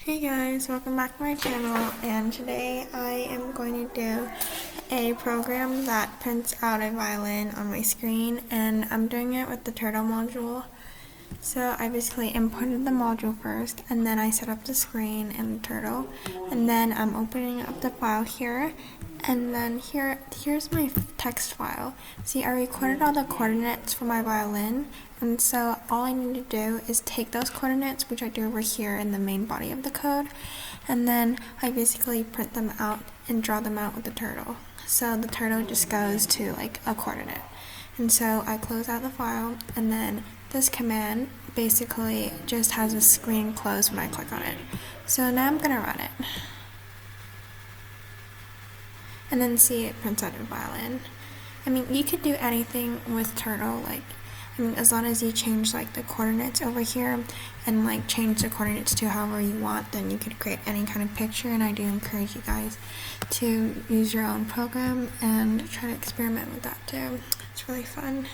Hey guys, welcome back to my channel, and today I am going to do a program that prints out a violin on my screen, and I'm doing it with the turtle module. So I basically imported the module first, and then I set up the screen and the turtle, and then I'm opening up the file here, and then here's my text file. See, I recorded all the coordinates for my violin, and so all I need to do is take those coordinates, which I do over here in the main body of the code, and then I basically print them out and draw them out with the turtle. So the turtle just goes to like a coordinate. And so I close out the file, and then this command basically just has a screen close when I click on it. So now I'm gonna run it. And then see, it prints out a violin. I mean, you could do anything with turtle, as long as you change like the coordinates over here and like change the coordinates to however you want, then you could create any kind of picture. And I do encourage you guys to use your own program and try to experiment with that too. It's really fun.